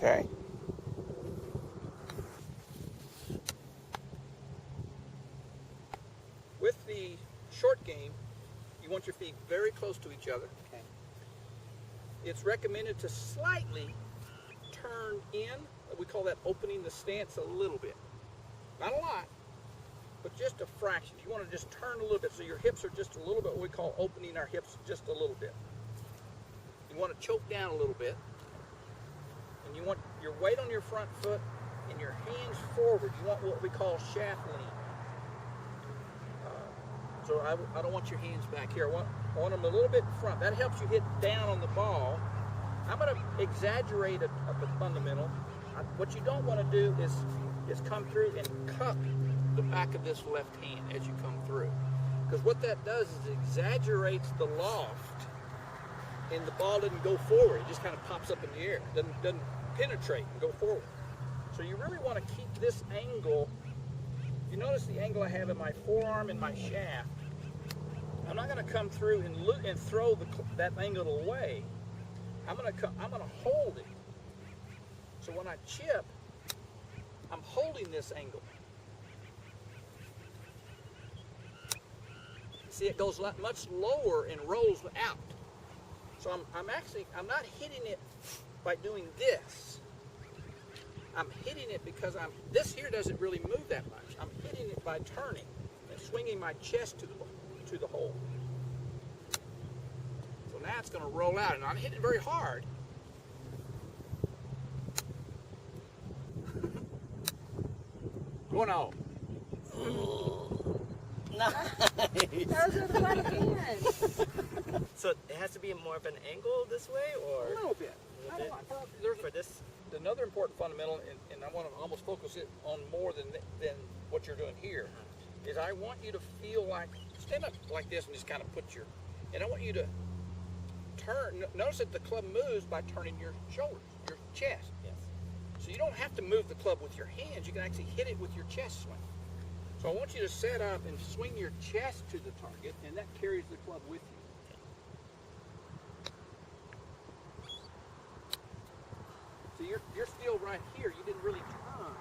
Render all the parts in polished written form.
Okay. With the short game, you want your feet very close to each other. Okay. It's recommended to slightly turn in. We call that opening the stance a little bit. Not a lot, but just a fraction. You want to just turn a little bit so your hips are just a little bit, what we call opening our hips just a little bit. You want to choke down a little bit. And you want your weight on your front foot and your hands forward. You want what we call shaft lean. So I don't want your hands back here. I want them a little bit in front. That helps you hit down on the ball. I'm going to exaggerate a fundamental. What you don't want to do is come through and cup the back of this left hand as you come through. Because what that does is it exaggerates the loft and the ball doesn't go forward. It just kind of pops up in the air. It doesn't penetrate and go forward. So you really want to keep this angle. You notice the angle I have in my forearm and my shaft. I'm not going to come through and throw that angle away. I'm going to hold it. So when I chip, I'm holding this angle. See, it goes much lower and rolls out. So I'm not hitting it by doing this. I'm hitting it because this here doesn't really move that much. I'm hitting it by turning and swinging my chest to the hole. So now it's going to roll out, and I'm hitting it very hard. Going on. Nice. That was really fun again. So it has to be more of an angle this way, or A little bit. there's for this. Another important fundamental, and I want to almost focus it on more than what you're doing here, is I want you to feel like, stand up like this and just kind of and I want you to turn. Notice that the club moves by turning your shoulders, your chest. Yes. So you don't have to move the club with your hands. You can actually hit it with your chest swing. So I want you to set up and swing your chest to the target, and that carries the club with you. So you're still right here. You didn't really turn.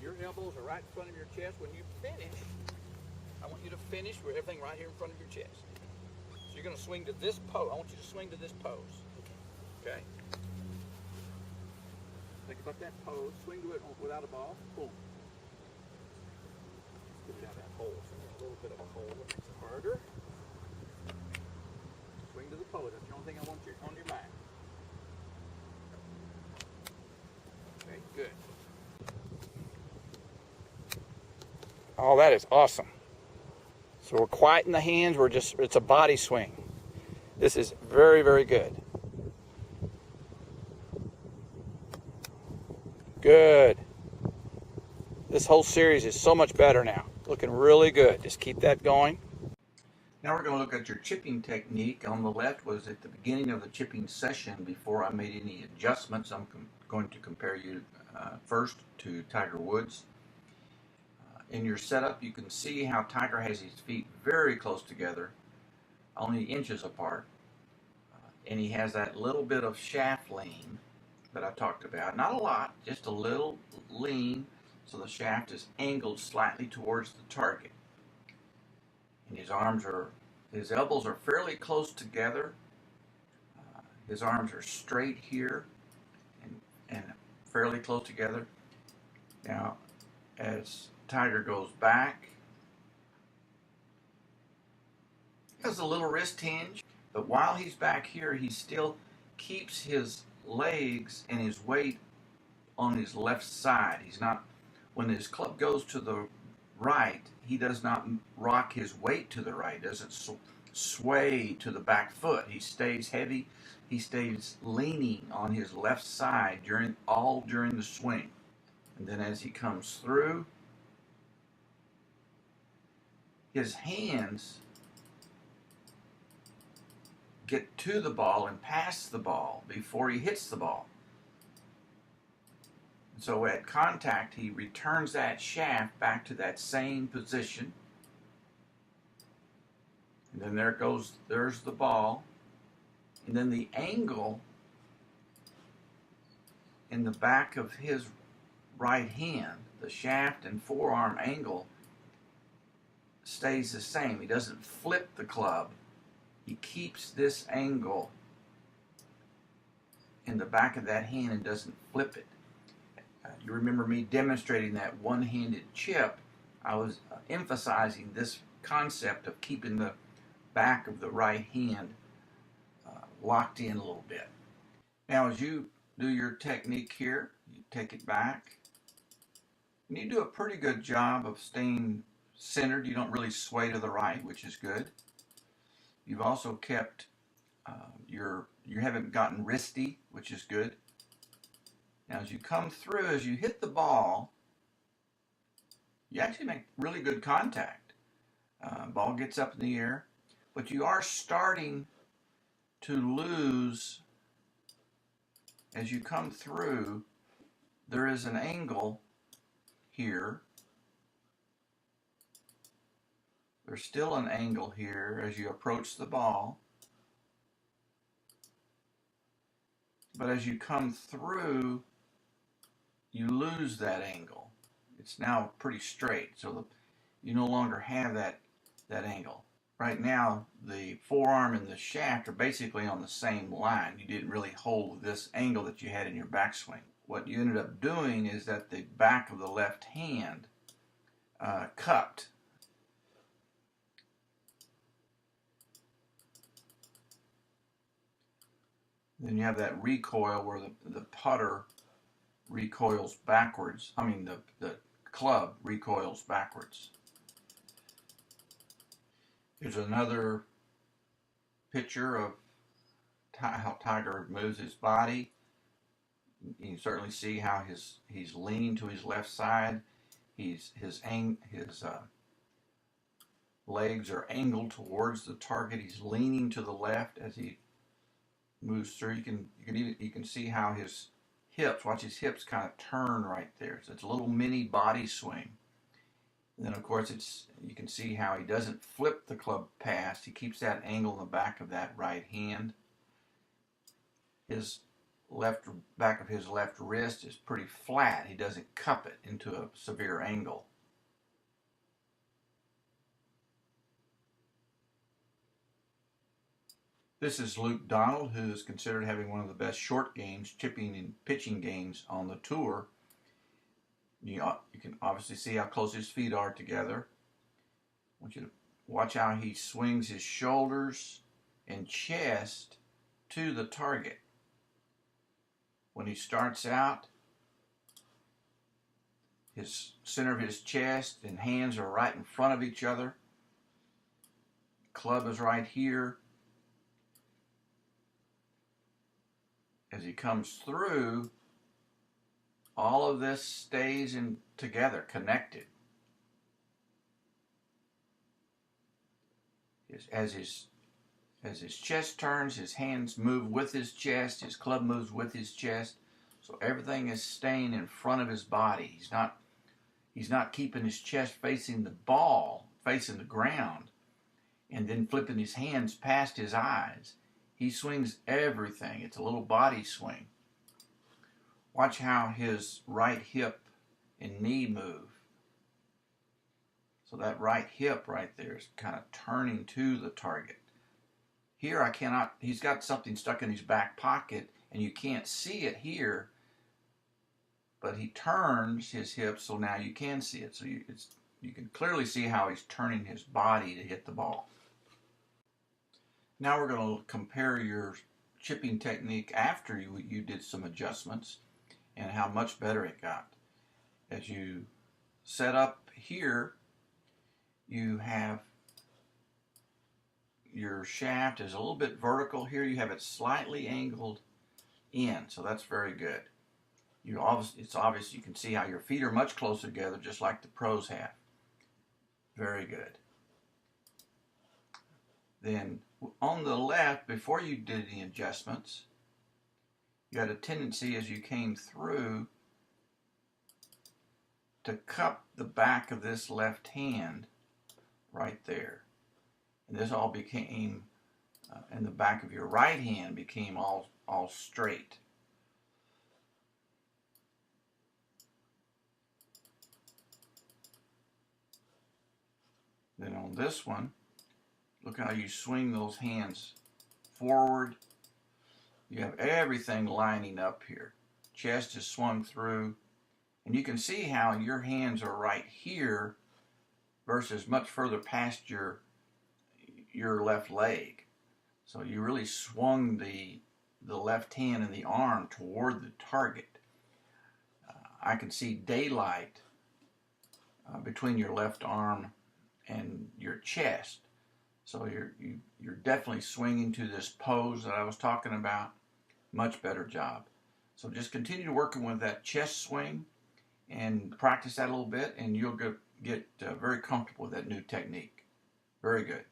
Your elbows are right in front of your chest. When you finish, I want you to finish with everything right here in front of your chest. So you're going to swing to this pose. I want you to swing to this pose. Okay? Think about that pose. Swing to it without a ball. Boom. Get it out of that hole. So there's a little bit of a hole that makes it harder. Swing to the pose. That's the only thing I want you on your mat. Okay, good. Oh, that is awesome. So we're quiet in the hands. It's a body swing. This is very, very good. Good. This whole series is so much better now. Looking really good. Just keep that going. Now we're going to look at your chipping technique. On the left was at the beginning of the chipping session before I made any adjustments. I'm going to compare you first to Tiger Woods. In your setup, you can see how Tiger has his feet very close together, only inches apart. And he has that little bit of shaft lean that I talked about. Not a lot, just a little lean, so the shaft is angled slightly towards the target. And his elbows are fairly close together. His arms are straight here and fairly close together. Now, as Tiger goes back, he has a little wrist hinge, but while he's back here, he still keeps his legs and his weight on his left side. He's not, when his club goes to the right, he does not rock his weight to the right, doesn't sway to the back foot. He stays heavy, he stays leaning on his left side during the swing. And then as he comes through, his hands get to the ball and past the ball before he hits the ball. So at contact, he returns that shaft back to that same position. And then there's the ball. And then the angle in the back of his right hand, the shaft and forearm angle stays the same. He doesn't flip the club. He keeps this angle in the back of that hand and doesn't flip it. You remember me demonstrating that one-handed chip. I was emphasizing this concept of keeping the back of the right hand locked in a little bit. Now as you do your technique here, you take it back, and you do a pretty good job of staying centered. You don't really sway to the right, which is good. You've also kept you haven't gotten wristy, which is good. Now as you come through, as you hit the ball, you actually make really good contact. Ball gets up in the air, but you are starting to lose as you come through. There is an angle here. There's still an angle here as you approach the ball. But as you come through, you lose that angle. It's now pretty straight, so you no longer have that angle. Right now, the forearm and the shaft are basically on the same line. You didn't really hold this angle that you had in your backswing. What you ended up doing is that the back of the left hand cupped. Then you have that recoil where the putter recoils backwards. I mean, the club recoils backwards. Here's another picture of how Tiger moves his body. You can certainly see how he's leaning to his left side. His legs are angled towards the target. He's leaning to the left as he moves through. You can see how his hips, watch his hips kind of turn right there. So it's a little mini body swing. And then of course you can see how he doesn't flip the club past. He keeps that angle in the back of that right hand. His back of his left wrist is pretty flat. He doesn't cup it into a severe angle. This is Luke Donald, who is considered having one of the best short games, chipping and pitching games on the tour. You can obviously see how close his feet are together. I want you to watch how he swings his shoulders and chest to the target. When he starts out, his center of his chest and hands are right in front of each other. Club is right here. As he comes through, all of this stays together, connected. As his chest turns, his hands move with his chest, his club moves with his chest, so everything is staying in front of his body. He's not keeping his chest facing the ball, facing the ground, and then flipping his hands past his eyes. He swings everything. It's a little body swing. Watch how his right hip and knee move. So that right hip right there is kind of turning to the target. Here he's got something stuck in his back pocket and you can't see it here, but he turns his hips so now you can see it. So you can clearly see how he's turning his body to hit the ball. Now we're going to compare your chipping technique after you did some adjustments and how much better it got. As you set up here, you have your shaft is a little bit vertical here. You have it slightly angled in, so that's very good. It's obvious you can see how your feet are much closer together, just like the pros have. Very good. Then on the left, before you did any adjustments, you had a tendency as you came through to cup the back of this left hand right there. And this all became, and the back of your right hand became all straight. Then on this one, look how you swing those hands forward. You have everything lining up here. Chest is swung through, and you can see how your hands are right here versus much further past your left leg. So you really swung the left hand and the arm toward the target. I can see daylight between your left arm and your chest. So you're definitely swinging to this pose that I was talking about. Much better job. So just continue working with that chest swing and practice that a little bit, and you'll get very comfortable with that new technique. Very good.